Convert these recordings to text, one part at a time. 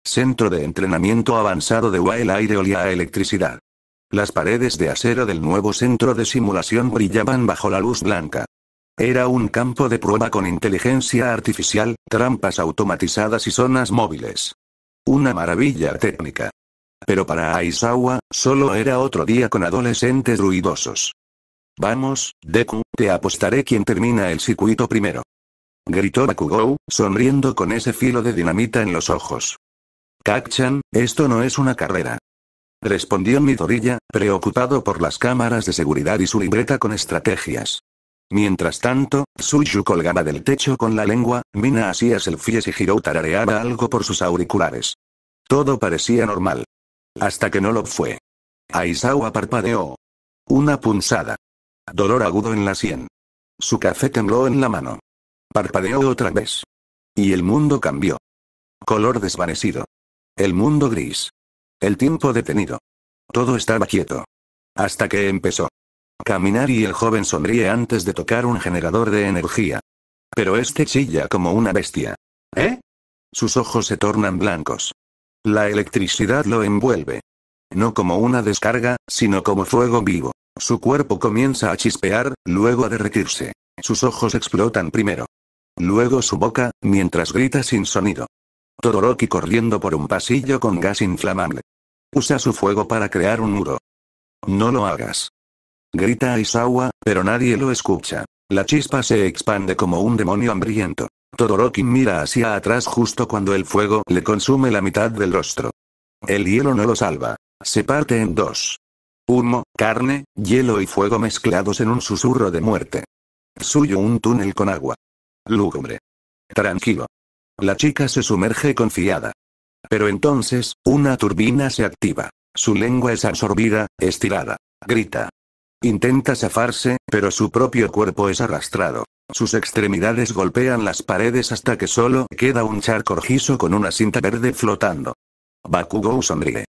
Centro de entrenamiento avanzado de Wild Aire olía a electricidad. Las paredes de acero del nuevo centro de simulación brillaban bajo la luz blanca. Era un campo de prueba con inteligencia artificial, trampas automatizadas y zonas móviles. Una maravilla técnica. Pero para Aizawa, solo era otro día con adolescentes ruidosos. Vamos, Deku, te apostaré quién termina el circuito primero. Gritó Bakugou, sonriendo con ese filo de dinamita en los ojos. Kacchan, esto no es una carrera. Respondió Midoriya, preocupado por las cámaras de seguridad y su libreta con estrategias. Mientras tanto, Tsuyu colgaba del techo con la lengua, Mina hacía selfies y Hirou tarareaba algo por sus auriculares. Todo parecía normal. Hasta que no lo fue. Aizawa parpadeó. Una punzada. Dolor agudo en la sien. Su café tembló en la mano. Parpadeó otra vez. Y el mundo cambió. Color desvanecido. El mundo gris. El tiempo detenido. Todo estaba quieto. Hasta que empezó. Caminar y el joven sonríe antes de tocar un generador de energía. Pero este chilla como una bestia. ¿Eh? Sus ojos se tornan blancos. La electricidad lo envuelve. No como una descarga, sino como fuego vivo. Su cuerpo comienza a chispear, luego a derretirse. Sus ojos explotan primero. Luego su boca, mientras grita sin sonido. Todoroki corriendo por un pasillo con gas inflamable. Usa su fuego para crear un muro. No lo hagas. Grita Aizawa, pero nadie lo escucha. La chispa se expande como un demonio hambriento. Todoroki mira hacia atrás justo cuando el fuego le consume la mitad del rostro. El hielo no lo salva. Se parte en dos. Humo, carne, hielo y fuego mezclados en un susurro de muerte. Suyo un túnel con agua. Lúgubre. Tranquilo. La chica se sumerge confiada. Pero entonces, una turbina se activa. Su lengua es absorbida, estirada. Grita. Intenta zafarse, pero su propio cuerpo es arrastrado. Sus extremidades golpean las paredes hasta que solo queda un charco rojizo con una cinta verde flotando. Bakugou sonríe.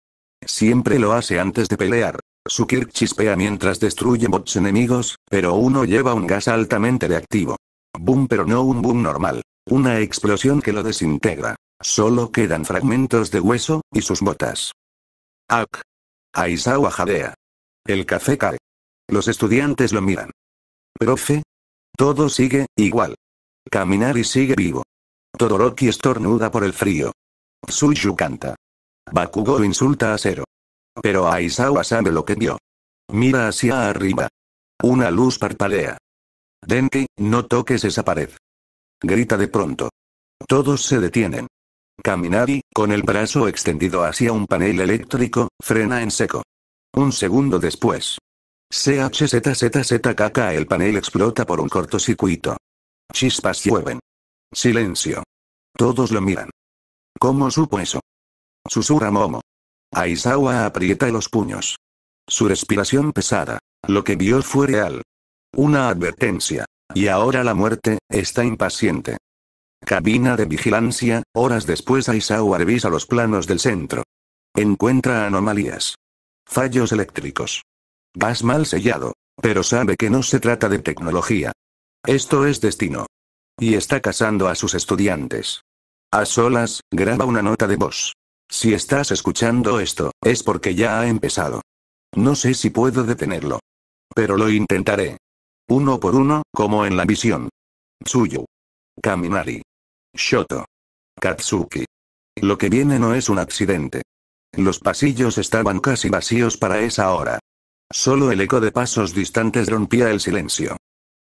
Siempre lo hace antes de pelear. Su Kirk chispea mientras destruye bots enemigos, pero uno lleva un gas altamente reactivo. Boom, pero no un boom normal. Una explosión que lo desintegra. Solo quedan fragmentos de hueso, y sus botas. ¡Ak! Aizawa jadea. El café cae. Los estudiantes lo miran. Profe. Todo sigue, igual. Caminar y sigue vivo. Todoroki estornuda por el frío. Tsuyu canta. Bakugou insulta a Zero. Pero Aizawa sabe lo que vio. Mira hacia arriba. Una luz parpadea. Denki, no toques esa pared. Grita de pronto. Todos se detienen. Kaminari, con el brazo extendido hacia un panel eléctrico, frena en seco. Un segundo después. CHZZZKK el panel explota por un cortocircuito. Chispas llueven. Silencio. Todos lo miran. ¿Cómo supo eso? Susurra Momo. Aizawa aprieta los puños. Su respiración pesada. Lo que vio fue real. Una advertencia. Y ahora la muerte, está impaciente. Cabina de vigilancia, horas después Aizawa revisa los planos del centro. Encuentra anomalías. Fallos eléctricos. Gas mal sellado. Pero sabe que no se trata de tecnología. Esto es destino. Y está casando a sus estudiantes. A solas, graba una nota de voz. Si estás escuchando esto, es porque ya ha empezado. No sé si puedo detenerlo. Pero lo intentaré. Uno por uno, como en la visión. Tsuyu. Kaminari. Shoto. Katsuki. Lo que viene no es un accidente. Los pasillos estaban casi vacíos para esa hora. Solo el eco de pasos distantes rompía el silencio.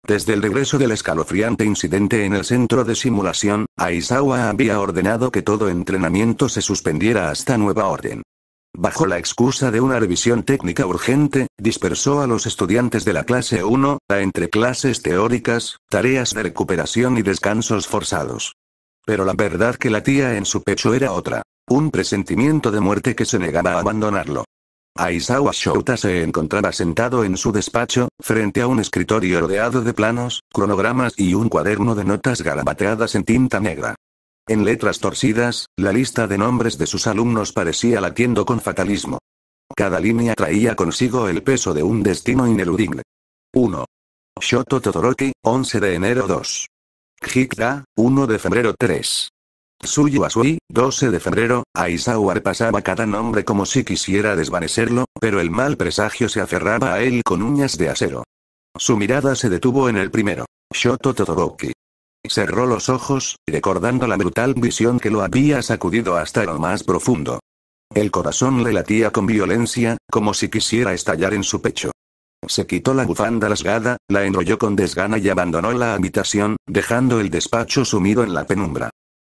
Desde el regreso del escalofriante incidente en el centro de simulación, Aizawa había ordenado que todo entrenamiento se suspendiera hasta nueva orden. Bajo la excusa de una revisión técnica urgente, dispersó a los estudiantes de la clase 1, entre clases teóricas, tareas de recuperación y descansos forzados. Pero la verdad que latía en su pecho era otra. Un presentimiento de muerte que se negaba a abandonarlo. Aizawa Shouta se encontraba sentado en su despacho, frente a un escritorio rodeado de planos, cronogramas y un cuaderno de notas garabateadas en tinta negra. En letras torcidas, la lista de nombres de sus alumnos parecía latiendo con fatalismo. Cada línea traía consigo el peso de un destino ineludible. 1. Shoto Todoroki, 11 de enero 2. Hikda, 1 de febrero 3. Tsuyu Asui, 12 de febrero. Aizawa repasaba cada nombre como si quisiera desvanecerlo, pero el mal presagio se aferraba a él con uñas de acero. Su mirada se detuvo en el primero. Shoto Todoroki. Cerró los ojos, recordando la brutal visión que lo había sacudido hasta lo más profundo. El corazón le latía con violencia, como si quisiera estallar en su pecho. Se quitó la bufanda rasgada, la enrolló con desgana y abandonó la habitación, dejando el despacho sumido en la penumbra.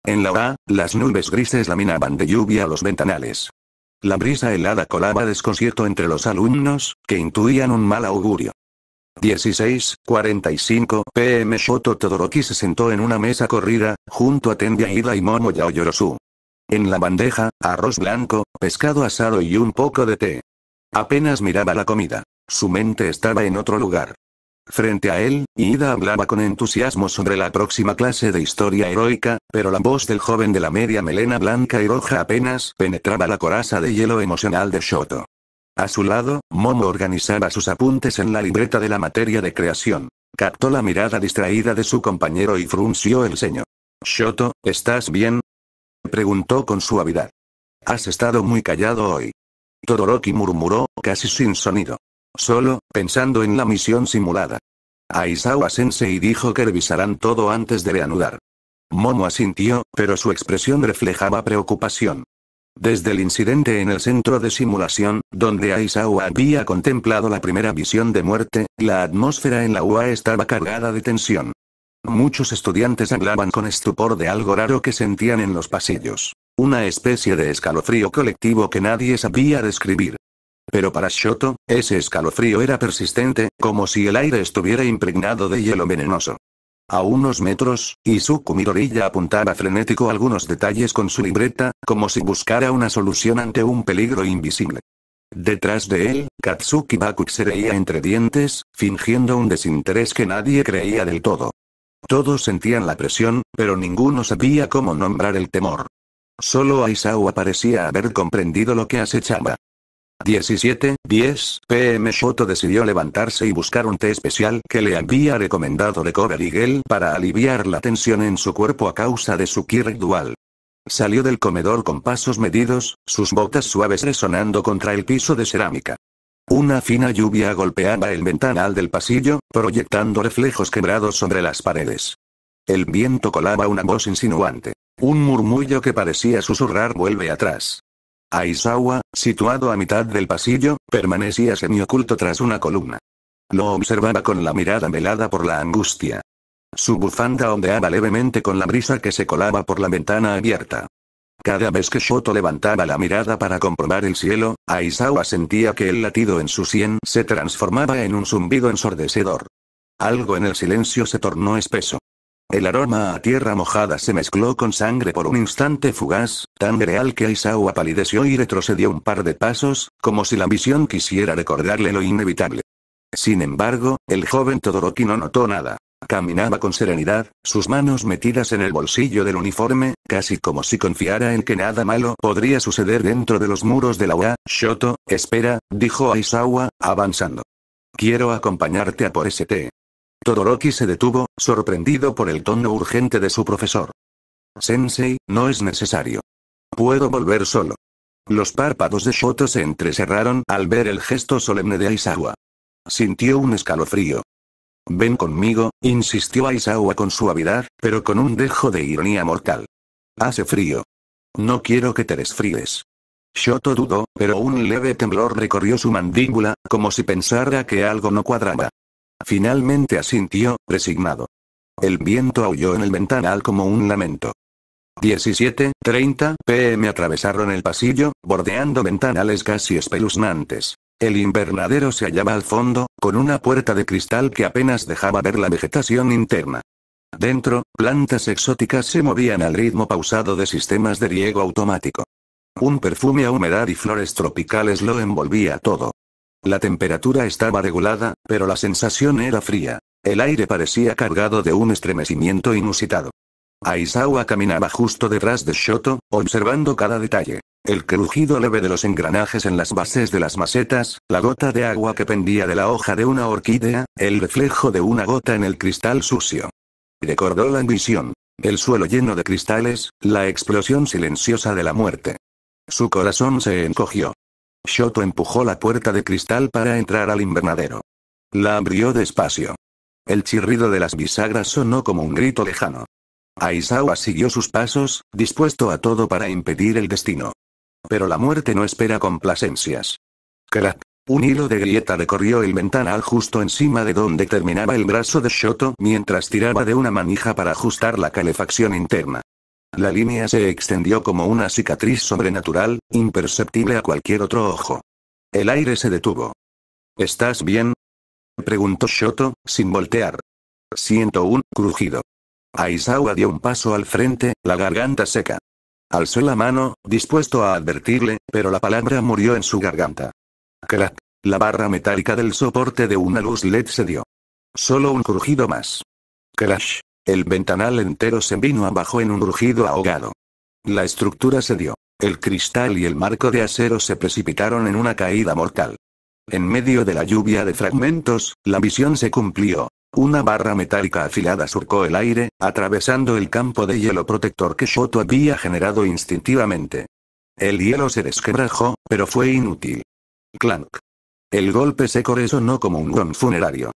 En la UA, las nubes grises laminaban de lluvia los ventanales. La brisa helada colaba desconcierto entre los alumnos, que intuían un mal augurio. 16:45 p.m. Shoto Todoroki se sentó en una mesa corrida, junto a Tenbia Ida y Momo Yaoyorosu. En la bandeja, arroz blanco, pescado asado y un poco de té. Apenas miraba la comida. Su mente estaba en otro lugar. Frente a él, Ida hablaba con entusiasmo sobre la próxima clase de historia heroica, pero la voz del joven de la media melena blanca y roja apenas penetraba la coraza de hielo emocional de Shoto. A su lado, Momo organizaba sus apuntes en la libreta de la materia de creación. Captó la mirada distraída de su compañero y frunció el ceño. «Shoto, ¿estás bien?», preguntó con suavidad. «Has estado muy callado hoy». Todoroki murmuró, casi sin sonido. Solo, pensando en la misión simulada. Aizawa-sensei dijo que revisarán todo antes de reanudar. Momo asintió, pero su expresión reflejaba preocupación. Desde el incidente en el centro de simulación, donde Aizawa había contemplado la primera visión de muerte, la atmósfera en la UA estaba cargada de tensión. Muchos estudiantes hablaban con estupor de algo raro que sentían en los pasillos. Una especie de escalofrío colectivo que nadie sabía describir. Pero para Shoto, ese escalofrío era persistente, como si el aire estuviera impregnado de hielo venenoso. A unos metros, Izuku Midoriya apuntaba frenético algunos detalles con su libreta, como si buscara una solución ante un peligro invisible. Detrás de él, Katsuki Bakuk se reía entre dientes, fingiendo un desinterés que nadie creía del todo. Todos sentían la presión, pero ninguno sabía cómo nombrar el temor. Solo Aizawa parecía haber comprendido lo que acechaba. 17:10 p.m. Shoto decidió levantarse y buscar un té especial que le había recomendado Recovery Gel para aliviar la tensión en su cuerpo a causa de su ki ritual. Salió del comedor con pasos medidos, sus botas suaves resonando contra el piso de cerámica. Una fina lluvia golpeaba el ventanal del pasillo, proyectando reflejos quebrados sobre las paredes. El viento colaba una voz insinuante. Un murmullo que parecía susurrar «vuelve atrás». Aizawa, situado a mitad del pasillo, permanecía semioculto tras una columna. Lo observaba con la mirada velada por la angustia. Su bufanda ondeaba levemente con la brisa que se colaba por la ventana abierta. Cada vez que Shoto levantaba la mirada para comprobar el cielo, Aizawa sentía que el latido en su sien se transformaba en un zumbido ensordecedor. Algo en el silencio se tornó espeso. El aroma a tierra mojada se mezcló con sangre por un instante fugaz, tan real que Aizawa palideció y retrocedió un par de pasos, como si la visión quisiera recordarle lo inevitable. Sin embargo, el joven Todoroki no notó nada. Caminaba con serenidad, sus manos metidas en el bolsillo del uniforme, casi como si confiara en que nada malo podría suceder dentro de los muros de la UA. «Shoto, espera», dijo Aizawa, avanzando. «Quiero acompañarte a por ese té». Todoroki se detuvo, sorprendido por el tono urgente de su profesor. «Sensei, no es necesario. Puedo volver solo». Los párpados de Shoto se entrecerraron al ver el gesto solemne de Aizawa. Sintió un escalofrío. «Ven conmigo», insistió Aizawa con suavidad, pero con un dejo de ironía mortal. «Hace frío. No quiero que te resfríes». Shoto dudó, pero un leve temblor recorrió su mandíbula, como si pensara que algo no cuadraba. Finalmente asintió, resignado. El viento aulló en el ventanal como un lamento. 17:30 p.m. atravesaron el pasillo, bordeando ventanales casi espeluznantes. El invernadero se hallaba al fondo, con una puerta de cristal que apenas dejaba ver la vegetación interna. Dentro, plantas exóticas se movían al ritmo pausado de sistemas de riego automático. Un perfume a humedad y flores tropicales lo envolvía todo. La temperatura estaba regulada, pero la sensación era fría. El aire parecía cargado de un estremecimiento inusitado. Aizawa caminaba justo detrás de Shoto, observando cada detalle. El crujido leve de los engranajes en las bases de las macetas, la gota de agua que pendía de la hoja de una orquídea, el reflejo de una gota en el cristal sucio. Recordó la visión. El suelo lleno de cristales, la explosión silenciosa de la muerte. Su corazón se encogió. Shoto empujó la puerta de cristal para entrar al invernadero. La abrió despacio. El chirrido de las bisagras sonó como un grito lejano. Aizawa siguió sus pasos, dispuesto a todo para impedir el destino. Pero la muerte no espera complacencias. Crack. Un hilo de grieta recorrió el ventanal justo encima de donde terminaba el brazo de Shoto mientras tiraba de una manija para ajustar la calefacción interna. La línea se extendió como una cicatriz sobrenatural, imperceptible a cualquier otro ojo. El aire se detuvo. ¿Estás bien?, preguntó Shoto, sin voltear. Siento un crujido. Aizawa dio un paso al frente, la garganta seca. Alzó la mano, dispuesto a advertirle, pero la palabra murió en su garganta. Crack. La barra metálica del soporte de una luz LED cedió. Solo un crujido más. Crash. El ventanal entero se vino abajo en un rugido ahogado. La estructura cedió. El cristal y el marco de acero se precipitaron en una caída mortal. En medio de la lluvia de fragmentos, la visión se cumplió. Una barra metálica afilada surcó el aire, atravesando el campo de hielo protector que Shoto había generado instintivamente. El hielo se desquebrajó, pero fue inútil. Clank. El golpe seco resonó como un gong funerario.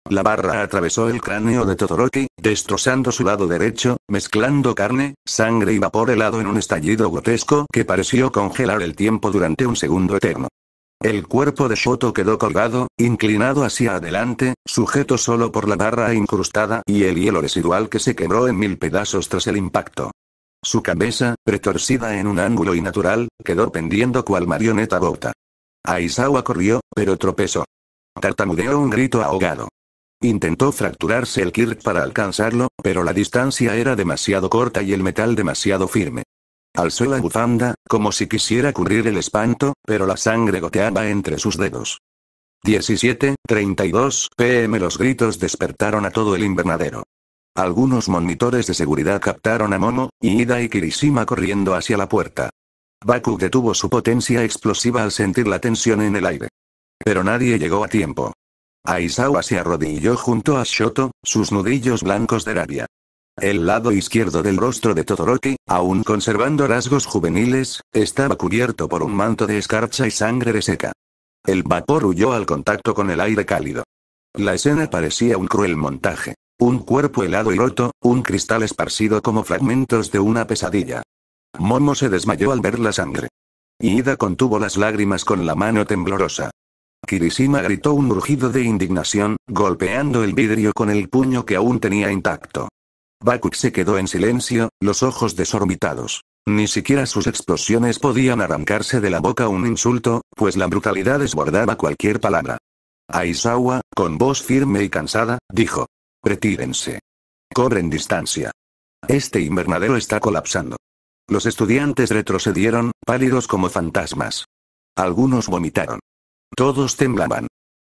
La barra atravesó el cráneo de Todoroki, destrozando su lado derecho, mezclando carne, sangre y vapor helado en un estallido grotesco que pareció congelar el tiempo durante un segundo eterno. El cuerpo de Shoto quedó colgado, inclinado hacia adelante, sujeto solo por la barra incrustada y el hielo residual que se quebró en 1000 pedazos tras el impacto. Su cabeza, retorcida en un ángulo innatural, quedó pendiendo cual marioneta rota. Aizawa corrió, pero tropezó. Tartamudeó un grito ahogado. Intentó fracturarse el kirk para alcanzarlo, pero la distancia era demasiado corta y el metal demasiado firme. Alzó la bufanda, como si quisiera cubrir el espanto, pero la sangre goteaba entre sus dedos. 17:32 p.m. Los gritos despertaron a todo el invernadero. Algunos monitores de seguridad captaron a Momo, Iida y Kirishima corriendo hacia la puerta. Baku detuvo su potencia explosiva al sentir la tensión en el aire. Pero nadie llegó a tiempo. Aizawa se arrodilló junto a Shoto, sus nudillos blancos de rabia. El lado izquierdo del rostro de Todoroki, aún conservando rasgos juveniles, estaba cubierto por un manto de escarcha y sangre reseca. El vapor huyó al contacto con el aire cálido. La escena parecía un cruel montaje. Un cuerpo helado y roto, un cristal esparcido como fragmentos de una pesadilla. Momo se desmayó al ver la sangre. Iida contuvo las lágrimas con la mano temblorosa. Kirishima gritó un rugido de indignación, golpeando el vidrio con el puño que aún tenía intacto. Baku se quedó en silencio, los ojos desorbitados. Ni siquiera sus explosiones podían arrancarse de la boca un insulto, pues la brutalidad desbordaba cualquier palabra. Aizawa, con voz firme y cansada, dijo: «Retírense. Cobren distancia. Este invernadero está colapsando». Los estudiantes retrocedieron, pálidos como fantasmas. Algunos vomitaron. Todos temblaban.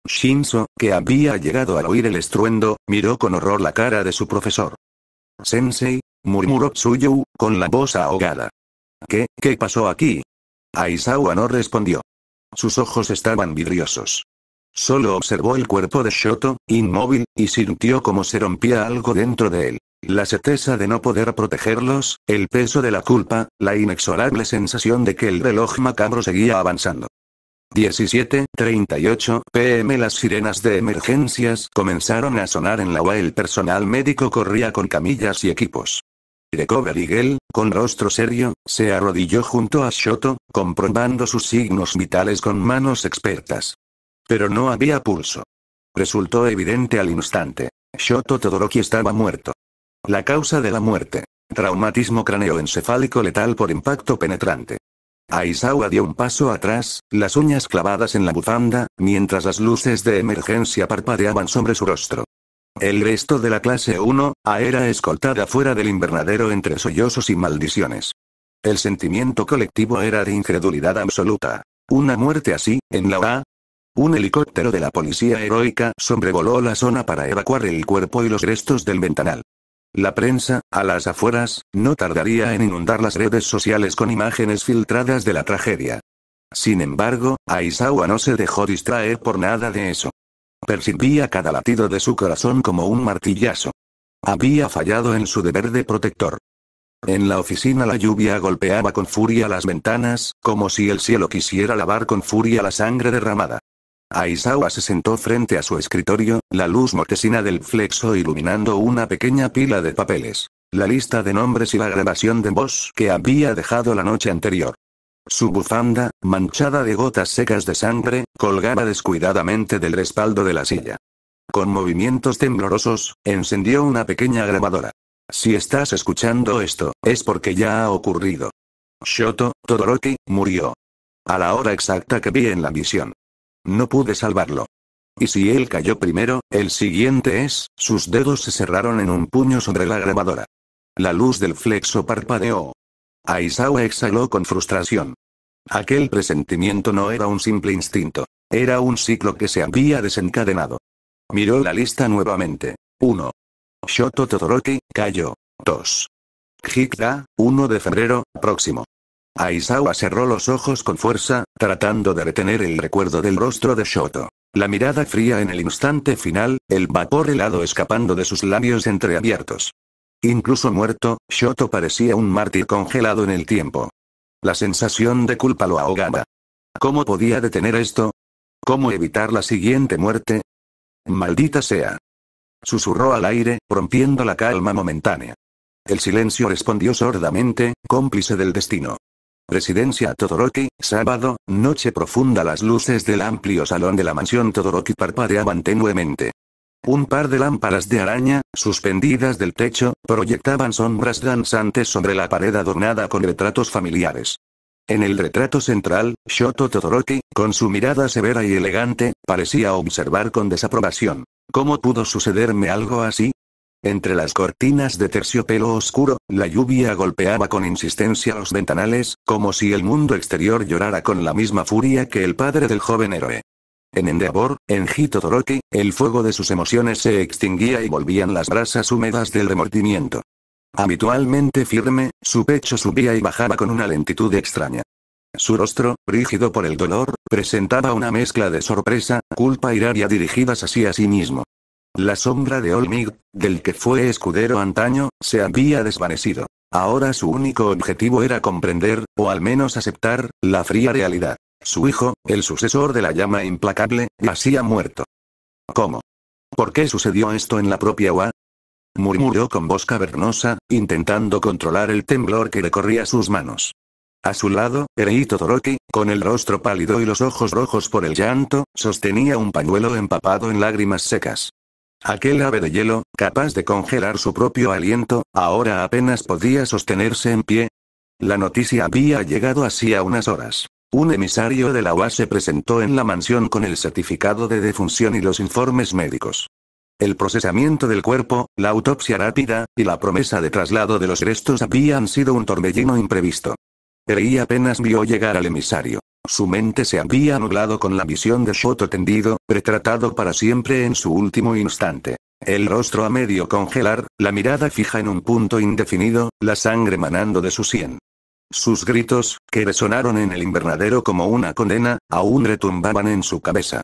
Shinzo, que había llegado al oír el estruendo, miró con horror la cara de su profesor. «Sensei», murmuró Tsuyu, con la voz ahogada. ¿Qué pasó aquí?» Aizawa no respondió. Sus ojos estaban vidriosos. Solo observó el cuerpo de Shoto, inmóvil, y sintió como se rompía algo dentro de él. La certeza de no poder protegerlos, el peso de la culpa, la inexorable sensación de que el reloj macabro seguía avanzando. 17:38 p.m. Las sirenas de emergencias comenzaron a sonar en la UA. El personal médico corría con camillas y equipos. Recovery Girl, con rostro serio, se arrodilló junto a Shoto, comprobando sus signos vitales con manos expertas. Pero no había pulso. Resultó evidente al instante. Shoto Todoroki estaba muerto. La causa de la muerte: traumatismo craneoencefálico letal por impacto penetrante. Aizawa dio un paso atrás, las uñas clavadas en la bufanda, mientras las luces de emergencia parpadeaban sobre su rostro. El resto de la clase 1A era escoltada fuera del invernadero entre sollozos y maldiciones. El sentimiento colectivo era de incredulidad absoluta. ¿Una muerte así, en la UA? Un helicóptero de la policía heroica sobrevoló la zona para evacuar el cuerpo y los restos del ventanal. La prensa, a las afueras, no tardaría en inundar las redes sociales con imágenes filtradas de la tragedia. Sin embargo, Aizawa no se dejó distraer por nada de eso. Percibía cada latido de su corazón como un martillazo. Había fallado en su deber de protector. En la oficina la lluvia golpeaba con furia las ventanas, como si el cielo quisiera lavar con furia la sangre derramada. Aizawa se sentó frente a su escritorio, la luz mortecina del flexo iluminando una pequeña pila de papeles, la lista de nombres y la grabación de voz que había dejado la noche anterior. Su bufanda, manchada de gotas secas de sangre, colgaba descuidadamente del respaldo de la silla. Con movimientos temblorosos, encendió una pequeña grabadora. Si estás escuchando esto, es porque ya ha ocurrido. Shoto Todoroki murió. A la hora exacta que vi en la visión. No pude salvarlo. Y si él cayó primero, el siguiente es, sus dedos se cerraron en un puño sobre la grabadora. La luz del flexo parpadeó. Aizawa exhaló con frustración. Aquel presentimiento no era un simple instinto. Era un ciclo que se había desencadenado. Miró la lista nuevamente. 1. Shoto Todoroki, cayó. 2. Hikda, 1 de febrero, próximo. Aizawa cerró los ojos con fuerza, tratando de retener el recuerdo del rostro de Shoto. La mirada fría en el instante final, el vapor helado escapando de sus labios entreabiertos. Incluso muerto, Shoto parecía un mártir congelado en el tiempo. La sensación de culpa lo ahogaba. ¿Cómo podía detener esto? ¿Cómo evitar la siguiente muerte? Maldita sea. Susurró al aire, rompiendo la calma momentánea. El silencio respondió sordamente, cómplice del destino. Residencia Todoroki, sábado, noche profunda. Las luces del amplio salón de la mansión Todoroki parpadeaban tenuemente. Un par de lámparas de araña, suspendidas del techo, proyectaban sombras danzantes sobre la pared adornada con retratos familiares. En el retrato central, Shoto Todoroki, con su mirada severa y elegante, parecía observar con desaprobación. ¿Cómo pudo sucederme algo así? Entre las cortinas de terciopelo oscuro, la lluvia golpeaba con insistencia los ventanales, como si el mundo exterior llorara con la misma furia que el padre del joven héroe. En Endeavor, en Todoroki, el fuego de sus emociones se extinguía y volvían las brasas húmedas del remordimiento. Habitualmente firme, su pecho subía y bajaba con una lentitud extraña. Su rostro, rígido por el dolor, presentaba una mezcla de sorpresa, culpa y rabia dirigidas hacia sí mismo. La sombra de Olmig, del que fue escudero antaño, se había desvanecido. Ahora su único objetivo era comprender, o al menos aceptar, la fría realidad. Su hijo, el sucesor de la llama implacable, yacía muerto. ¿Cómo? ¿Por qué sucedió esto en la propia UA? Murmuró con voz cavernosa, intentando controlar el temblor que recorría sus manos. A su lado, Erei Todoroki, con el rostro pálido y los ojos rojos por el llanto, sostenía un pañuelo empapado en lágrimas secas. Aquel ave de hielo, capaz de congelar su propio aliento, ahora apenas podía sostenerse en pie. La noticia había llegado hacía unas horas. Un emisario de la UA se presentó en la mansión con el certificado de defunción y los informes médicos. El procesamiento del cuerpo, la autopsia rápida, y la promesa de traslado de los restos habían sido un torbellino imprevisto. Erei apenas vio llegar al emisario. Su mente se había nublado con la visión de Shoto tendido, retratado para siempre en su último instante. El rostro a medio congelar, la mirada fija en un punto indefinido, la sangre manando de su sien. Sus gritos, que resonaron en el invernadero como una condena, aún retumbaban en su cabeza.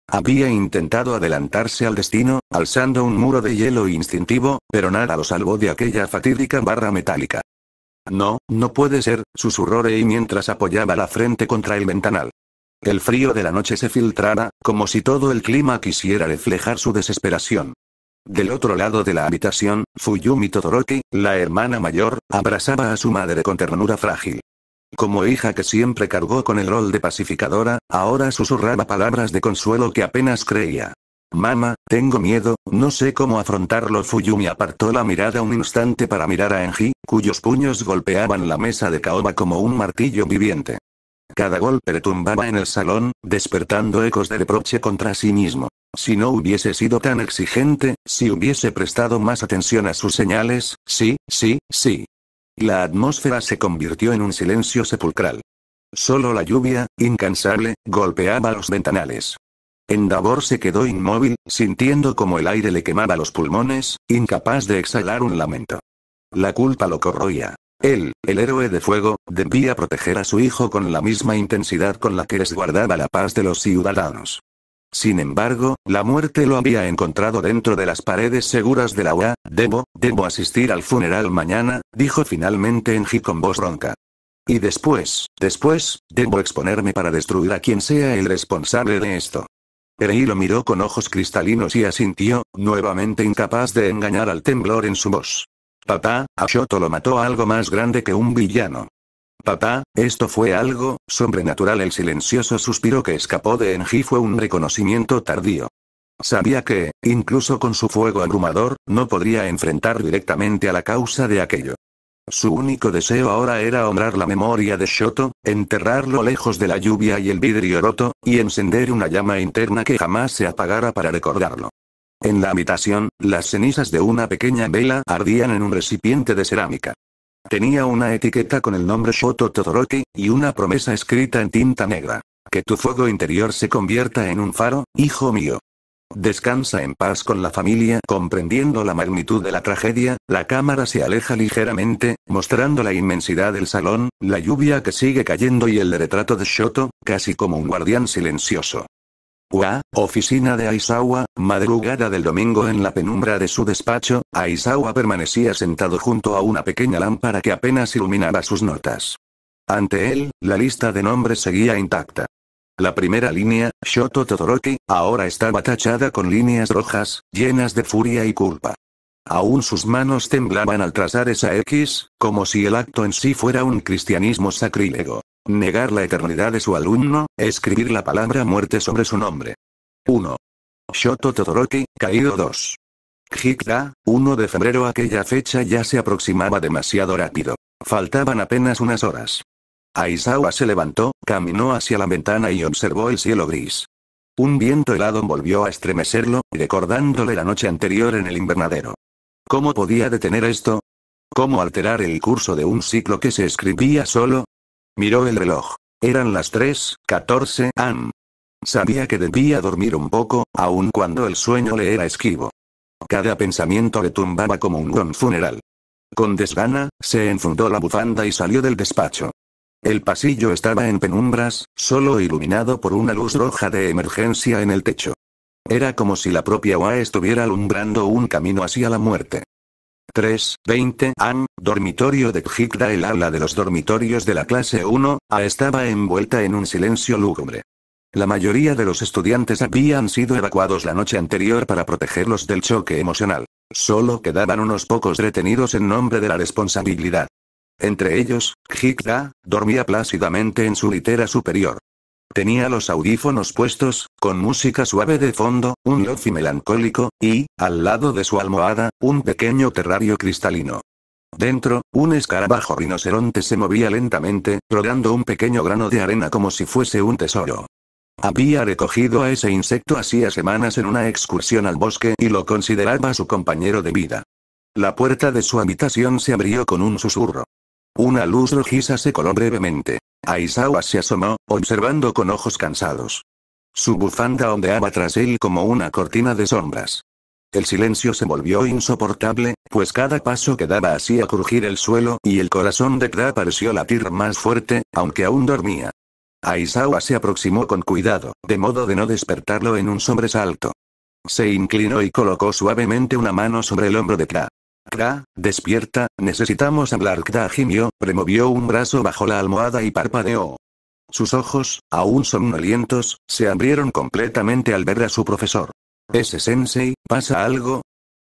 Había intentado adelantarse al destino, alzando un muro de hielo instintivo, pero nada lo salvó de aquella fatídica barra metálica. No, no puede ser, susurró Rei mientras apoyaba la frente contra el ventanal. El frío de la noche se filtraba, como si todo el clima quisiera reflejar su desesperación. Del otro lado de la habitación, Fuyumi Todoroki, la hermana mayor, abrazaba a su madre con ternura frágil. Como hija que siempre cargó con el rol de pacificadora, ahora susurraba palabras de consuelo que apenas creía. Mamá, tengo miedo, no sé cómo afrontarlo. Fuyumi apartó la mirada un instante para mirar a Enji, cuyos puños golpeaban la mesa de caoba como un martillo viviente. Cada golpe retumbaba en el salón, despertando ecos de reproche contra sí mismo. Si no hubiese sido tan exigente, si hubiese prestado más atención a sus señales, sí. La atmósfera se convirtió en un silencio sepulcral. Solo la lluvia, incansable, golpeaba los ventanales. Endeavor se quedó inmóvil, sintiendo como el aire le quemaba los pulmones, incapaz de exhalar un lamento. La culpa lo corroía. Él, el héroe de fuego, debía proteger a su hijo con la misma intensidad con la que resguardaba la paz de los ciudadanos. Sin embargo, la muerte lo había encontrado dentro de las paredes seguras de la UA. Debo asistir al funeral mañana, dijo finalmente Enji con voz ronca. Y después, debo exponerme para destruir a quien sea el responsable de esto. Erei lo miró con ojos cristalinos y asintió, nuevamente incapaz de engañar al temblor en su voz. Papá, a Shoto lo mató algo más grande que un villano. Papá, esto fue algo sobrenatural. El silencioso suspiro que escapó de Enji fue un reconocimiento tardío. Sabía que, incluso con su fuego abrumador, no podría enfrentar directamente a la causa de aquello. Su único deseo ahora era honrar la memoria de Shoto, enterrarlo lejos de la lluvia y el vidrio roto, y encender una llama interna que jamás se apagara para recordarlo. En la habitación, las cenizas de una pequeña vela ardían en un recipiente de cerámica. Tenía una etiqueta con el nombre Shoto Todoroki, y una promesa escrita en tinta negra. Que tu fuego interior se convierta en un faro, hijo mío. Descansa en paz con la familia. Comprendiendo la magnitud de la tragedia, la cámara se aleja ligeramente, mostrando la inmensidad del salón, la lluvia que sigue cayendo y el retrato de Shoto, casi como un guardián silencioso. Oficina de Aizawa, madrugada del domingo. En la penumbra de su despacho, Aizawa permanecía sentado junto a una pequeña lámpara que apenas iluminaba sus notas. Ante él, la lista de nombres seguía intacta. La primera línea, Shoto Todoroki, ahora estaba tachada con líneas rojas, llenas de furia y culpa. Aún sus manos temblaban al trazar esa X, como si el acto en sí fuera un cristianismo sacrílego. Negar la eternidad de su alumno, escribir la palabra muerte sobre su nombre. 1. Shoto Todoroki, caído. 2. Hikda, 1 de febrero. Aquella fecha ya se aproximaba demasiado rápido. Faltaban apenas unas horas. Aizawa se levantó, caminó hacia la ventana y observó el cielo gris. Un viento helado volvió a estremecerlo, recordándole la noche anterior en el invernadero. ¿Cómo podía detener esto? ¿Cómo alterar el curso de un ciclo que se escribía solo? Miró el reloj. Eran las 3:14 am. Sabía que debía dormir un poco, aun cuando el sueño le era esquivo. Cada pensamiento retumbaba como un gong funeral. Con desgana, se enfundó la bufanda y salió del despacho. El pasillo estaba en penumbras, solo iluminado por una luz roja de emergencia en el techo. Era como si la propia UA estuviera alumbrando un camino hacia la muerte. 3:20 am, dormitorio de Hikda. El ala de los dormitorios de la clase 1A estaba envuelta en un silencio lúgubre. La mayoría de los estudiantes habían sido evacuados la noche anterior para protegerlos del choque emocional. Solo quedaban unos pocos retenidos en nombre de la responsabilidad. Entre ellos, Hikda dormía plácidamente en su litera superior. Tenía los audífonos puestos, con música suave de fondo, un lofi melancólico, y, al lado de su almohada, un pequeño terrario cristalino. Dentro, un escarabajo rinoceronte se movía lentamente, rodando un pequeño grano de arena como si fuese un tesoro. Había recogido a ese insecto hacía semanas en una excursión al bosque y lo consideraba su compañero de vida. La puerta de su habitación se abrió con un susurro. Una luz rojiza se coló brevemente. Aizawa se asomó, observando con ojos cansados. Su bufanda ondeaba tras él como una cortina de sombras. El silencio se volvió insoportable, pues cada paso que daba hacía crujir el suelo y el corazón de Kda pareció latir más fuerte, aunque aún dormía. Aizawa se aproximó con cuidado, de modo de no despertarlo en un sobresalto. Se inclinó y colocó suavemente una mano sobre el hombro de Kda. Kda, despierta, necesitamos hablar. Kda gimió, removió un brazo bajo la almohada y parpadeó. Sus ojos, aún somnolientos, se abrieron completamente al ver a su profesor. ¿Ese sensei, pasa algo?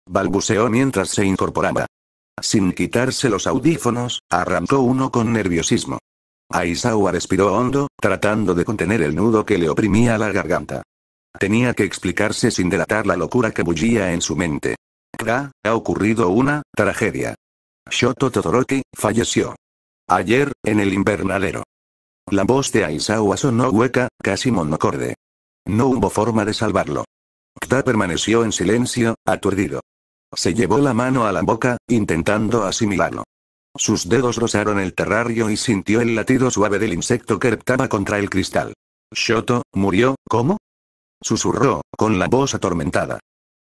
Balbuceó mientras se incorporaba. Sin quitarse los audífonos, arrancó uno con nerviosismo. Aizawa respiró hondo, tratando de contener el nudo que le oprimía la garganta. Tenía que explicarse sin delatar la locura que bullía en su mente. Kda, ha ocurrido una tragedia. Shoto Todoroki falleció. Ayer, en el invernadero. La voz de Aizawa sonó hueca, casi monocorde. No hubo forma de salvarlo. Kda permaneció en silencio, aturdido. Se llevó la mano a la boca, intentando asimilarlo. Sus dedos rozaron el terrario y sintió el latido suave del insecto que reptaba contra el cristal. Shoto, ¿murió? ¿Cómo? Susurró, con la voz atormentada.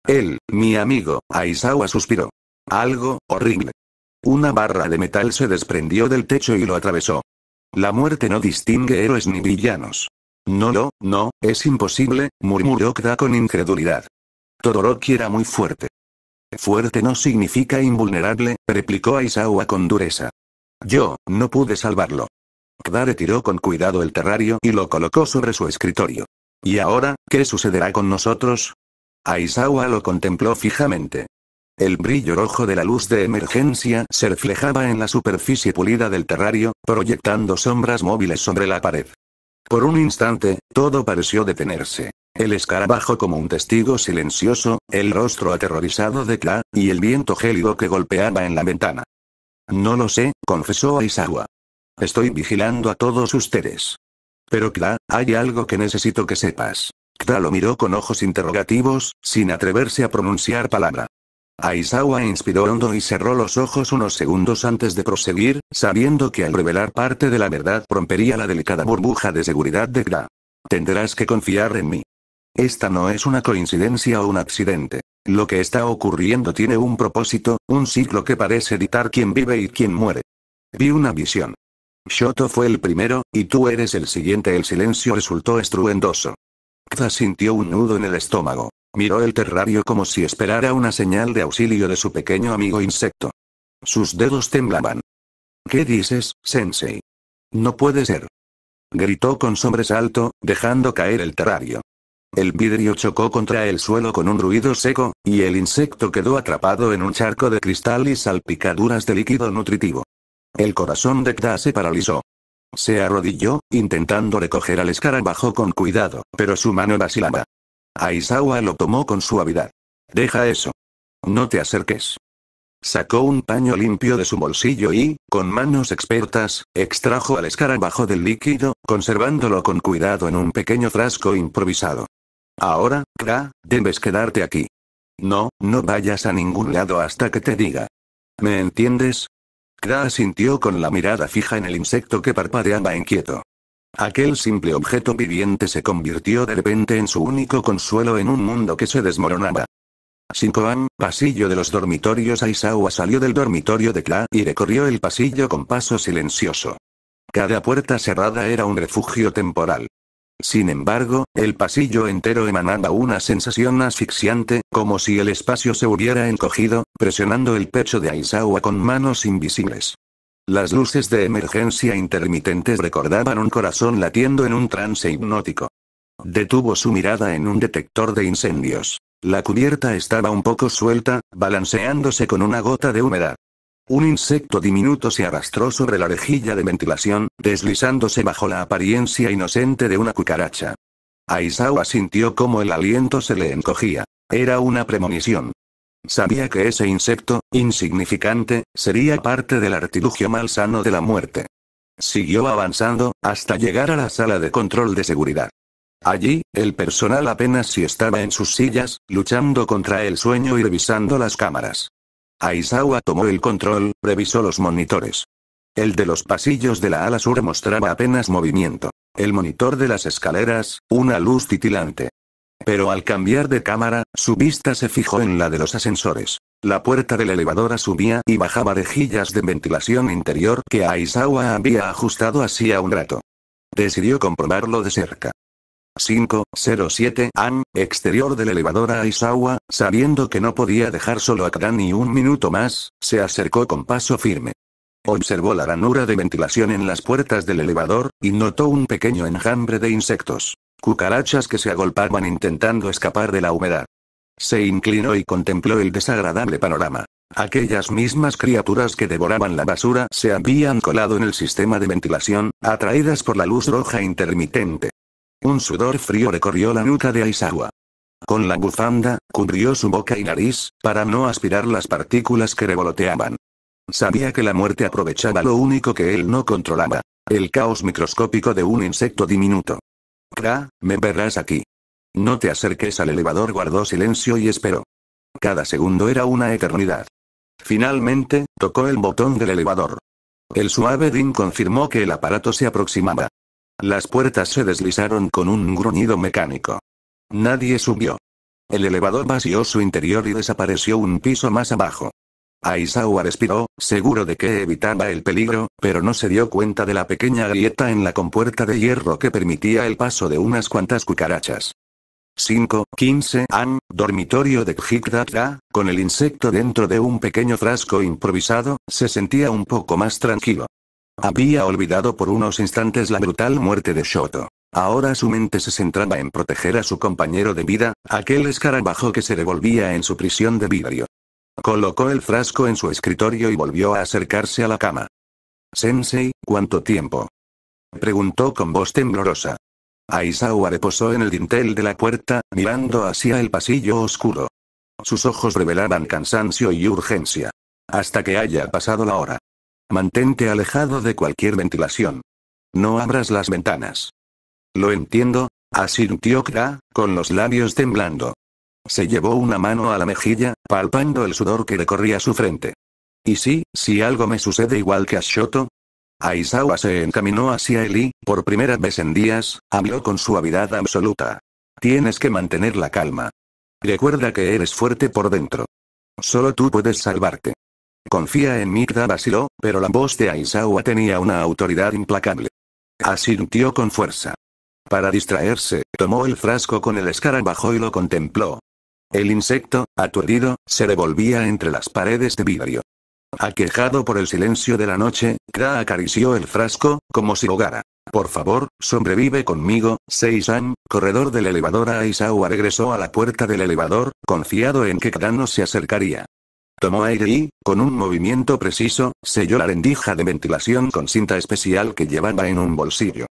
Él, mi amigo, Aizawa suspiró. Algo horrible. Una barra de metal se desprendió del techo y lo atravesó. La muerte no distingue héroes ni villanos. No, es imposible, murmuró Kra con incredulidad. Todoroki era muy fuerte. Fuerte no significa invulnerable, replicó Aizawa con dureza. Yo, no pude salvarlo. Kra retiró con cuidado el terrario y lo colocó sobre su escritorio. ¿Y ahora, qué sucederá con nosotros? Aizawa lo contempló fijamente. El brillo rojo de la luz de emergencia se reflejaba en la superficie pulida del terrario, proyectando sombras móviles sobre la pared. Por un instante, todo pareció detenerse. El escarabajo como un testigo silencioso, el rostro aterrorizado de Kra, y el viento gélido que golpeaba en la ventana. No lo sé, confesó Aizawa. Estoy vigilando a todos ustedes. Pero Kra, hay algo que necesito que sepas. Kra lo miró con ojos interrogativos, sin atreverse a pronunciar palabra. Aizawa inspiró hondo y cerró los ojos unos segundos antes de proseguir, sabiendo que al revelar parte de la verdad rompería la delicada burbuja de seguridad de Kra. Tendrás que confiar en mí. Esta no es una coincidencia o un accidente. Lo que está ocurriendo tiene un propósito, un ciclo que parece dictar quién vive y quién muere. Vi una visión. Shoto fue el primero, y tú eres el siguiente. El silencio resultó estruendoso. Kra sintió un nudo en el estómago. Miró el terrario como si esperara una señal de auxilio de su pequeño amigo insecto. Sus dedos temblaban. ¿Qué dices, Sensei? No puede ser. Gritó con sobresalto, dejando caer el terrario. El vidrio chocó contra el suelo con un ruido seco, y el insecto quedó atrapado en un charco de cristal y salpicaduras de líquido nutritivo. El corazón de Kra se paralizó. Se arrodilló, intentando recoger al escarabajo con cuidado, pero su mano vacilaba. Aizawa lo tomó con suavidad. Deja eso. No te acerques. Sacó un paño limpio de su bolsillo y, con manos expertas, extrajo al escarabajo del líquido, conservándolo con cuidado en un pequeño frasco improvisado. Ahora, Kra, debes quedarte aquí. No vayas a ningún lado hasta que te diga. ¿Me entiendes? Kra asintió con la mirada fija en el insecto que parpadeaba inquieto. Aquel simple objeto viviente se convirtió de repente en su único consuelo en un mundo que se desmoronaba. Shinkoan, pasillo de los dormitorios. Aizawa salió del dormitorio de Kra y recorrió el pasillo con paso silencioso. Cada puerta cerrada era un refugio temporal. Sin embargo, el pasillo entero emanaba una sensación asfixiante, como si el espacio se hubiera encogido, presionando el pecho de Aizawa con manos invisibles. Las luces de emergencia intermitentes recordaban un corazón latiendo en un trance hipnótico. Detuvo su mirada en un detector de incendios. La cubierta estaba un poco suelta, balanceándose con una gota de humedad. Un insecto diminuto se arrastró sobre la rejilla de ventilación, deslizándose bajo la apariencia inocente de una cucaracha. Aizawa sintió cómo el aliento se le encogía. Era una premonición. Sabía que ese insecto, insignificante, sería parte del artilugio malsano de la muerte. Siguió avanzando, hasta llegar a la sala de control de seguridad. Allí, el personal apenas si estaba en sus sillas, luchando contra el sueño y revisando las cámaras. Aizawa tomó el control, revisó los monitores. El de los pasillos de la ala sur mostraba apenas movimiento. El monitor de las escaleras, una luz titilante. Pero al cambiar de cámara, su vista se fijó en la de los ascensores. La puerta del elevador subía y bajaba rejillas de ventilación interior que Aizawa había ajustado hacía un rato. Decidió comprobarlo de cerca. 507 An, exterior del elevador. A Aizawa, sabiendo que no podía dejar solo a Kra ni un minuto más, se acercó con paso firme. Observó la ranura de ventilación en las puertas del elevador, y notó un pequeño enjambre de insectos. Cucarachas que se agolpaban intentando escapar de la humedad. Se inclinó y contempló el desagradable panorama. Aquellas mismas criaturas que devoraban la basura se habían colado en el sistema de ventilación, atraídas por la luz roja intermitente. Un sudor frío recorrió la nuca de Aizawa. Con la bufanda, cubrió su boca y nariz, para no aspirar las partículas que revoloteaban. Sabía que la muerte aprovechaba lo único que él no controlaba: el caos microscópico de un insecto diminuto. Kra, me verás aquí. No te acerques al elevador. Guardó silencio y esperó. Cada segundo era una eternidad. Finalmente, tocó el botón del elevador. El suave ding confirmó que el aparato se aproximaba. Las puertas se deslizaron con un gruñido mecánico. Nadie subió. El elevador vació su interior y desapareció un piso más abajo. Aizawa respiró, seguro de que evitaba el peligro, pero no se dio cuenta de la pequeña grieta en la compuerta de hierro que permitía el paso de unas cuantas cucarachas. 5:15 AM, dormitorio de Kjikda, con el insecto dentro de un pequeño frasco improvisado, se sentía un poco más tranquilo. Había olvidado por unos instantes la brutal muerte de Shoto. Ahora su mente se centraba en proteger a su compañero de vida, aquel escarabajo que se revolvía en su prisión de vidrio. Colocó el frasco en su escritorio y volvió a acercarse a la cama. «Sensei, ¿cuánto tiempo?», preguntó con voz temblorosa. Aizawa reposó en el dintel de la puerta, mirando hacia el pasillo oscuro. Sus ojos revelaban cansancio y urgencia. «Hasta que haya pasado la hora. Mantente alejado de cualquier ventilación. No abras las ventanas». «Lo entiendo», asintió Kra, con los labios temblando. Se llevó una mano a la mejilla, palpando el sudor que recorría su frente. «¿Y si algo me sucede igual que a Shoto?». Aizawa se encaminó hacia él y, por primera vez en días, habló con suavidad absoluta. «Tienes que mantener la calma. Recuerda que eres fuerte por dentro. Solo tú puedes salvarte. Confía en mí». Kra vaciló, pero la voz de Aizawa tenía una autoridad implacable. Asintió con fuerza. Para distraerse, tomó el frasco con el escarabajo y lo contempló. El insecto, aturdido, se revolvía entre las paredes de vidrio. Aquejado por el silencio de la noche, Kra acarició el frasco, como si rogara. «Por favor, sobrevive conmigo, Sei-san». Corredor del elevador. Aizawa regresó a la puerta del elevador, confiado en que Kra no se acercaría. Tomó aire y, con un movimiento preciso, selló la rendija de ventilación con cinta especial que llevaba en un bolsillo.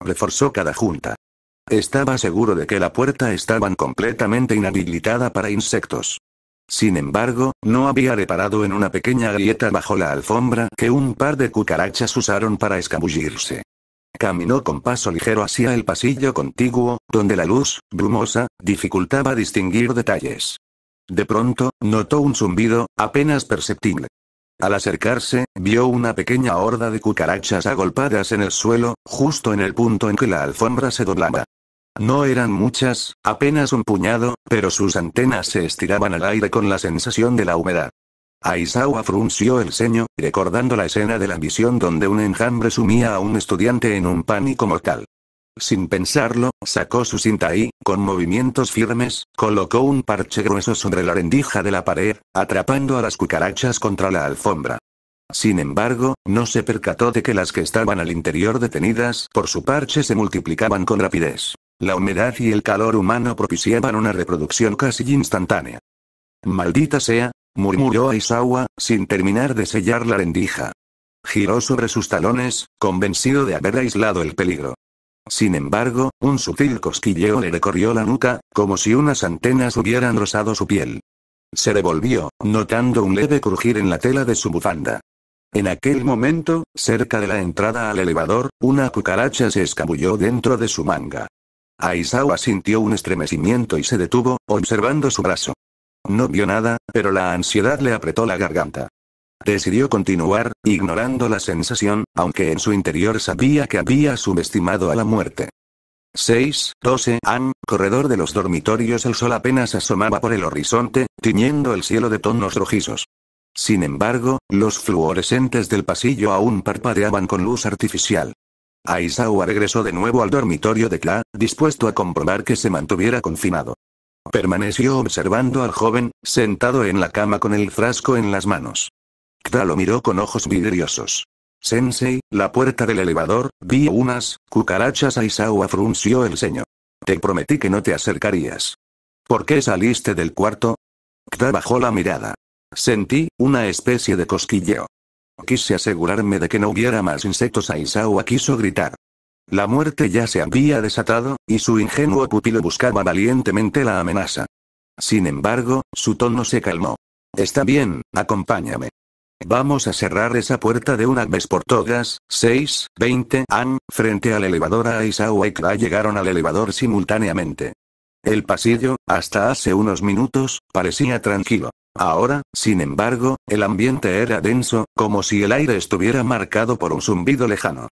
Reforzó cada junta. Estaba seguro de que la puerta estaba completamente inhabilitada para insectos. Sin embargo, no había reparado en una pequeña grieta bajo la alfombra que un par de cucarachas usaron para escabullirse. Caminó con paso ligero hacia el pasillo contiguo, donde la luz, brumosa, dificultaba distinguir detalles. De pronto, notó un zumbido, apenas perceptible. Al acercarse, vio una pequeña horda de cucarachas agolpadas en el suelo, justo en el punto en que la alfombra se doblaba. No eran muchas, apenas un puñado, pero sus antenas se estiraban al aire con la sensación de la humedad. Aizawa frunció el ceño, recordando la escena de la visión donde un enjambre sumía a un estudiante en un pánico mortal. Sin pensarlo, sacó su cinta y, con movimientos firmes, colocó un parche grueso sobre la rendija de la pared, atrapando a las cucarachas contra la alfombra. Sin embargo, no se percató de que las que estaban al interior detenidas por su parche se multiplicaban con rapidez. La humedad y el calor humano propiciaban una reproducción casi instantánea. «Maldita sea», murmuró Aizawa, sin terminar de sellar la rendija. Giró sobre sus talones, convencido de haber aislado el peligro. Sin embargo, un sutil cosquilleo le recorrió la nuca, como si unas antenas hubieran rozado su piel. Se revolvió, notando un leve crujir en la tela de su bufanda. En aquel momento, cerca de la entrada al elevador, una cucaracha se escabulló dentro de su manga. Aizawa sintió un estremecimiento y se detuvo, observando su brazo. No vio nada, pero la ansiedad le apretó la garganta. Decidió continuar, ignorando la sensación, aunque en su interior sabía que había subestimado a la muerte. 6:12 AM, corredor de los dormitorios. El sol apenas asomaba por el horizonte, tiñendo el cielo de tonos rojizos. Sin embargo, los fluorescentes del pasillo aún parpadeaban con luz artificial. Aizawa regresó de nuevo al dormitorio de Kra, dispuesto a comprobar que se mantuviera confinado. Permaneció observando al joven, sentado en la cama con el frasco en las manos. Kra lo miró con ojos vidriosos. «Sensei, la puerta del elevador, vi unas cucarachas». Aizawa frunció el ceño. «Te prometí que no te acercarías. ¿Por qué saliste del cuarto?». Kra bajó la mirada. Sentí una especie de cosquilleo. Quise asegurarme de que no hubiera más insectos. Aizawa quiso gritar. La muerte ya se había desatado, y su ingenuo pupilo buscaba valientemente la amenaza. Sin embargo, su tono se calmó. «Está bien, acompáñame. Vamos a cerrar esa puerta de una vez por todas». 6:20 AM, frente al elevador. Aizawa y Kra llegaron al elevador simultáneamente. El pasillo, hasta hace unos minutos, parecía tranquilo. Ahora, sin embargo, el ambiente era denso, como si el aire estuviera marcado por un zumbido lejano.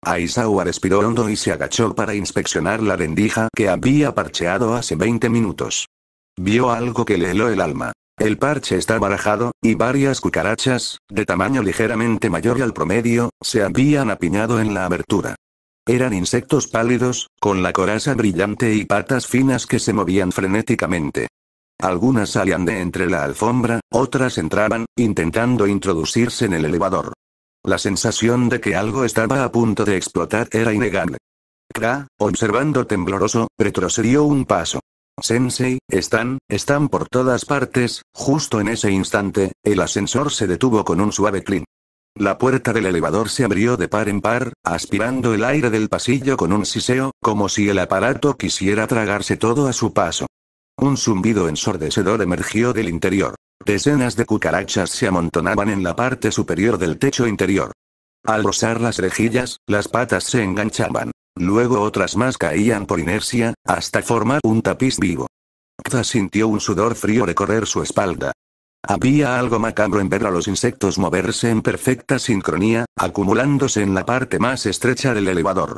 Aizawa respiró hondo y se agachó para inspeccionar la rendija que había parcheado hace 20 minutos. Vio algo que le heló el alma. El parche estaba rajado, y varias cucarachas, de tamaño ligeramente mayor al promedio, se habían apiñado en la abertura. Eran insectos pálidos, con la coraza brillante y patas finas que se movían frenéticamente. Algunas salían de entre la alfombra, otras entraban, intentando introducirse en el elevador. La sensación de que algo estaba a punto de explotar era innegable. Kra, observando tembloroso, retrocedió un paso. Sensei, están por todas partes. Justo en ese instante, el ascensor se detuvo con un suave clink. La puerta del elevador se abrió de par en par, aspirando el aire del pasillo con un siseo, como si el aparato quisiera tragarse todo a su paso. Un zumbido ensordecedor emergió del interior. Decenas de cucarachas se amontonaban en la parte superior del techo interior. Al rozar las rejillas, las patas se enganchaban. Luego otras más caían por inercia, hasta formar un tapiz vivo. Kra sintió un sudor frío recorrer su espalda. Había algo macabro en ver a los insectos moverse en perfecta sincronía, acumulándose en la parte más estrecha del elevador.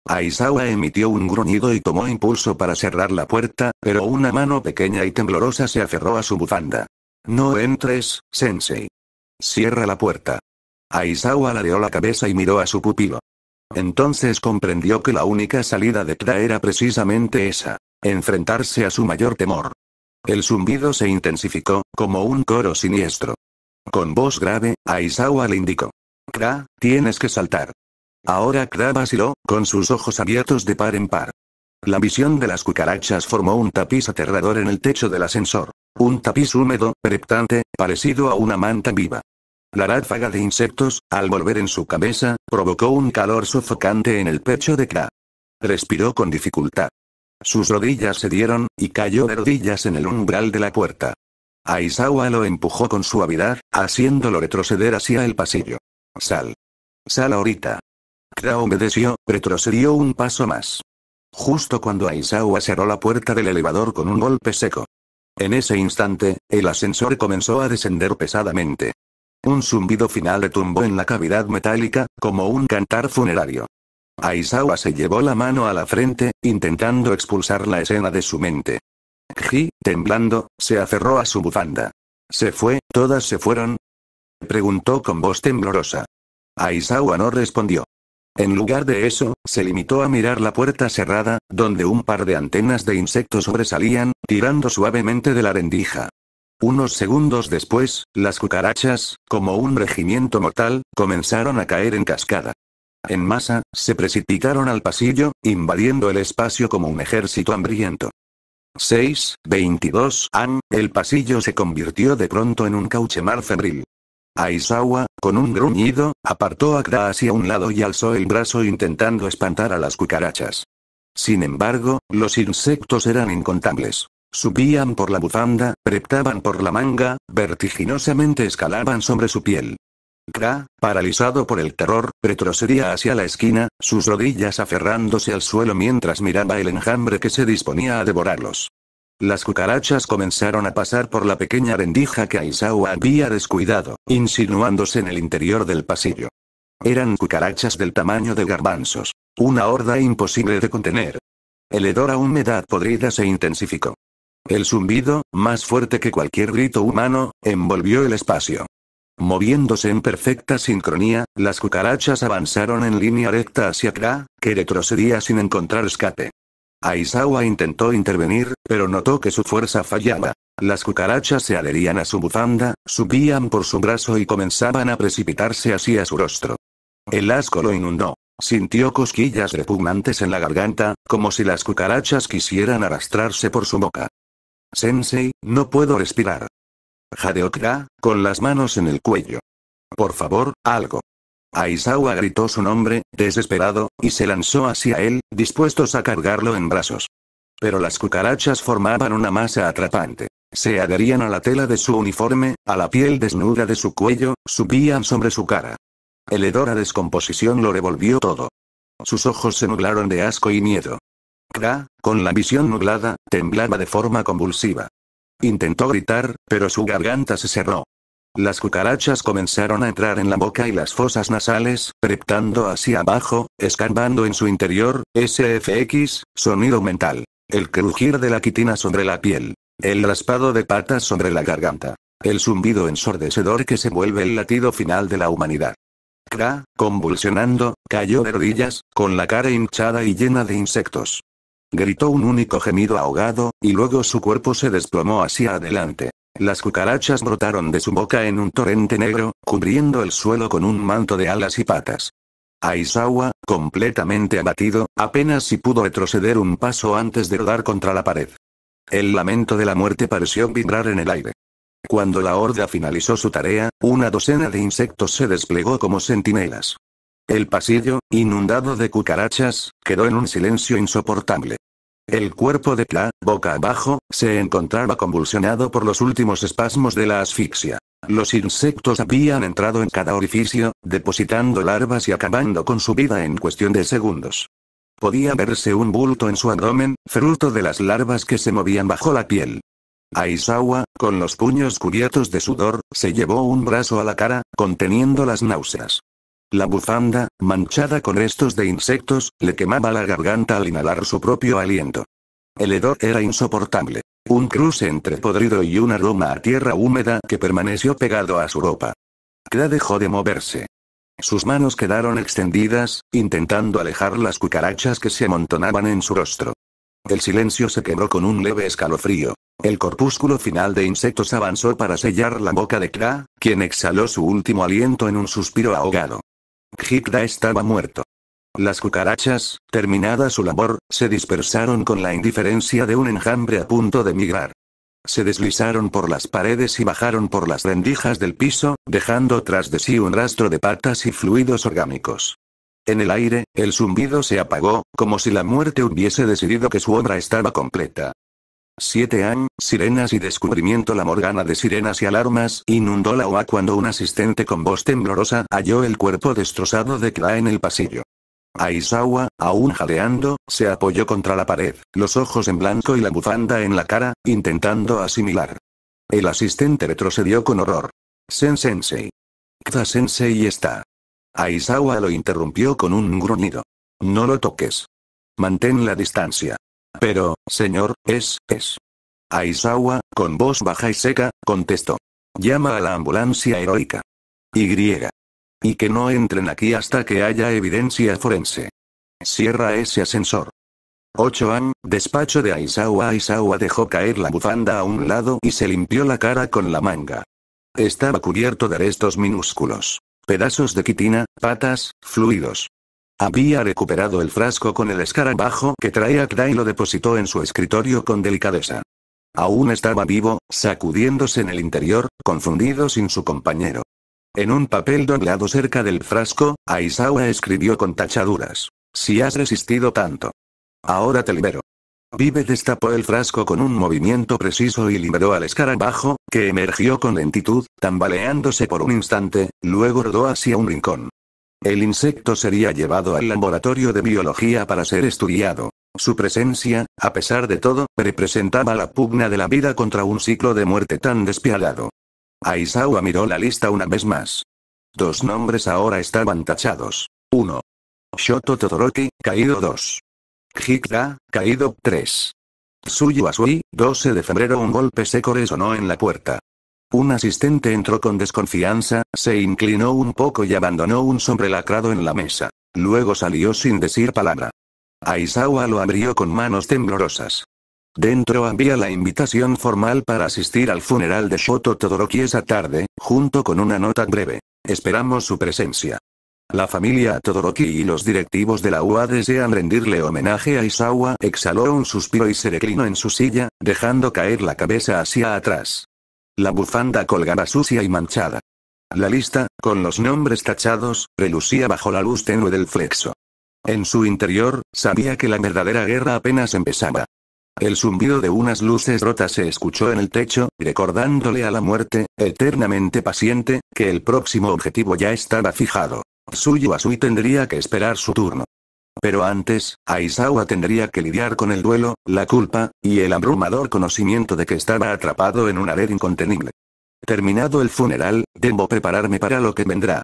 Aizawa emitió un gruñido y tomó impulso para cerrar la puerta, pero una mano pequeña y temblorosa se aferró a su bufanda. No entres, Sensei. Cierra la puerta. Aizawa ladeó la cabeza y miró a su pupilo. Entonces comprendió que la única salida de Kra era precisamente esa: enfrentarse a su mayor temor. El zumbido se intensificó, como un coro siniestro. Con voz grave, Aizawa le indicó: Kra, tienes que saltar. Ahora Kra vaciló, con sus ojos abiertos de par en par. La visión de las cucarachas formó un tapiz aterrador en el techo del ascensor. Un tapiz húmedo, reptante, parecido a una manta viva. La ráfaga de insectos, al volver en su cabeza, provocó un calor sofocante en el pecho de Kra. Respiró con dificultad. Sus rodillas se dieron, y cayó de rodillas en el umbral de la puerta. Aizawa lo empujó con suavidad, haciéndolo retroceder hacia el pasillo. Sal. Sal ahorita. Kra obedeció, retrocedió un paso más. Justo cuando Aizawa cerró la puerta del elevador con un golpe seco. En ese instante, el ascensor comenzó a descender pesadamente. Un zumbido final retumbó en la cavidad metálica, como un cantar funerario. Aizawa se llevó la mano a la frente, intentando expulsar la escena de su mente. Kji, temblando, se aferró a su bufanda. ¿Se fue? ¿Todas se fueron?, preguntó con voz temblorosa. Aizawa no respondió. En lugar de eso, se limitó a mirar la puerta cerrada, donde un par de antenas de insectos sobresalían, tirando suavemente de la rendija. Unos segundos después, las cucarachas, como un regimiento mortal, comenzaron a caer en cascada. En masa, se precipitaron al pasillo, invadiendo el espacio como un ejército hambriento. 6:22 am. El pasillo se convirtió de pronto en un cauchemar febril. Aizawa, con un gruñido, apartó a Kra hacia un lado y alzó el brazo intentando espantar a las cucarachas. Sin embargo, los insectos eran incontables. Subían por la bufanda, reptaban por la manga, vertiginosamente escalaban sobre su piel. Kra, paralizado por el terror, retrocedía hacia la esquina, sus rodillas aferrándose al suelo mientras miraba el enjambre que se disponía a devorarlos. Las cucarachas comenzaron a pasar por la pequeña rendija que Aizawa había descuidado, insinuándose en el interior del pasillo. Eran cucarachas del tamaño de garbanzos. Una horda imposible de contener. El hedor a humedad podrida se intensificó. El zumbido, más fuerte que cualquier grito humano, envolvió el espacio. Moviéndose en perfecta sincronía, las cucarachas avanzaron en línea recta hacia Kra, que retrocedía sin encontrar escape. Aizawa intentó intervenir, pero notó que su fuerza fallaba. Las cucarachas se adherían a su bufanda, subían por su brazo y comenzaban a precipitarse hacia su rostro. El asco lo inundó. Sintió cosquillas repugnantes en la garganta, como si las cucarachas quisieran arrastrarse por su boca. Sensei, no puedo respirar. Jadeó Kra, con las manos en el cuello. Por favor, algo. Aizawa gritó su nombre, desesperado, y se lanzó hacia él, dispuestos a cargarlo en brazos. Pero las cucarachas formaban una masa atrapante. Se adherían a la tela de su uniforme, a la piel desnuda de su cuello, subían sobre su cara. El hedor a descomposición lo revolvió todo. Sus ojos se nublaron de asco y miedo. Kra, con la visión nublada, temblaba de forma convulsiva. Intentó gritar, pero su garganta se cerró. Las cucarachas comenzaron a entrar en la boca y las fosas nasales, reptando hacia abajo, escarbando en su interior. SFX, sonido mental. El crujir de la quitina sobre la piel. El raspado de patas sobre la garganta. El zumbido ensordecedor que se vuelve el latido final de la humanidad. Kra, convulsionando, cayó de rodillas, con la cara hinchada y llena de insectos. Gritó un único gemido ahogado, y luego su cuerpo se desplomó hacia adelante. Las cucarachas brotaron de su boca en un torrente negro, cubriendo el suelo con un manto de alas y patas. Aizawa, completamente abatido, apenas si pudo retroceder un paso antes de rodar contra la pared. El lamento de la muerte pareció vibrar en el aire. Cuando la horda finalizó su tarea, una docena de insectos se desplegó como centinelas. El pasillo, inundado de cucarachas, quedó en un silencio insoportable. El cuerpo de Kra, boca abajo, se encontraba convulsionado por los últimos espasmos de la asfixia. Los insectos habían entrado en cada orificio, depositando larvas y acabando con su vida en cuestión de segundos. Podía verse un bulto en su abdomen, fruto de las larvas que se movían bajo la piel. Aizawa, con los puños cubiertos de sudor, se llevó un brazo a la cara, conteniendo las náuseas. La bufanda, manchada con restos de insectos, le quemaba la garganta al inhalar su propio aliento. El hedor era insoportable. Un cruce entre podrido y un aroma a tierra húmeda que permaneció pegado a su ropa. Kra dejó de moverse. Sus manos quedaron extendidas, intentando alejar las cucarachas que se amontonaban en su rostro. El silencio se quebró con un leve escalofrío. El corpúsculo final de insectos avanzó para sellar la boca de Kra, quien exhaló su último aliento en un suspiro ahogado. Kra estaba muerto. Las cucarachas, terminada su labor, se dispersaron con la indiferencia de un enjambre a punto de migrar. Se deslizaron por las paredes y bajaron por las rendijas del piso, dejando tras de sí un rastro de patas y fluidos orgánicos. En el aire, el zumbido se apagó, como si la muerte hubiese decidido que su obra estaba completa. 7 años, sirenas y descubrimiento. La morgana de sirenas y alarmas inundó la OA cuando un asistente con voz temblorosa halló el cuerpo destrozado de Kra en el pasillo. Aizawa, aún jadeando, se apoyó contra la pared, los ojos en blanco y la bufanda en la cara, intentando asimilar. El asistente retrocedió con horror. Sensei. Kra-sensei está. Aizawa lo interrumpió con un gruñido. No lo toques. Mantén la distancia. Pero, señor, es. Aizawa, con voz baja y seca, contestó. Llama a la ambulancia heroica. Y que no entren aquí hasta que haya evidencia forense. Cierra ese ascensor. 8 años, despacho de Aizawa. Aizawa dejó caer la bufanda a un lado y se limpió la cara con la manga. Estaba cubierto de restos minúsculos. Pedazos de quitina, patas, fluidos. Había recuperado el frasco con el escarabajo que traía Kra y lo depositó en su escritorio con delicadeza. Aún estaba vivo, sacudiéndose en el interior, confundido sin su compañero. En un papel doblado cerca del frasco, Aizawa escribió con tachaduras. Si has resistido tanto. Ahora te libero. Vive destapó el frasco con un movimiento preciso y liberó al escarabajo, que emergió con lentitud, tambaleándose por un instante, luego rodó hacia un rincón. El insecto sería llevado al laboratorio de biología para ser estudiado. Su presencia, a pesar de todo, representaba la pugna de la vida contra un ciclo de muerte tan despiadado. Aizawa miró la lista una vez más. 2 nombres ahora estaban tachados. 1. Shoto Todoroki, caído 2. Kra, caído 3. Tsuyu Asui, 12 de febrero. Un golpe seco resonó en la puerta. Un asistente entró con desconfianza, se inclinó un poco y abandonó un sobre lacrado en la mesa. Luego salió sin decir palabra. Aizawa lo abrió con manos temblorosas. Dentro había la invitación formal para asistir al funeral de Shoto Todoroki esa tarde, junto con una nota breve. Esperamos su presencia. La familia Todoroki y los directivos de la UA desean rendirle homenaje a Aizawa. Exhaló un suspiro y se reclinó en su silla, dejando caer la cabeza hacia atrás. La bufanda colgaba sucia y manchada. La lista, con los nombres tachados, relucía bajo la luz tenue del flexo. En su interior, sabía que la verdadera guerra apenas empezaba. El zumbido de unas luces rotas se escuchó en el techo, recordándole a la muerte, eternamente paciente, que el próximo objetivo ya estaba fijado. Tsuyu Asui tendría que esperar su turno. Pero antes, Aizawa tendría que lidiar con el duelo, la culpa, y el abrumador conocimiento de que estaba atrapado en una red incontenible. Terminado el funeral, debo prepararme para lo que vendrá.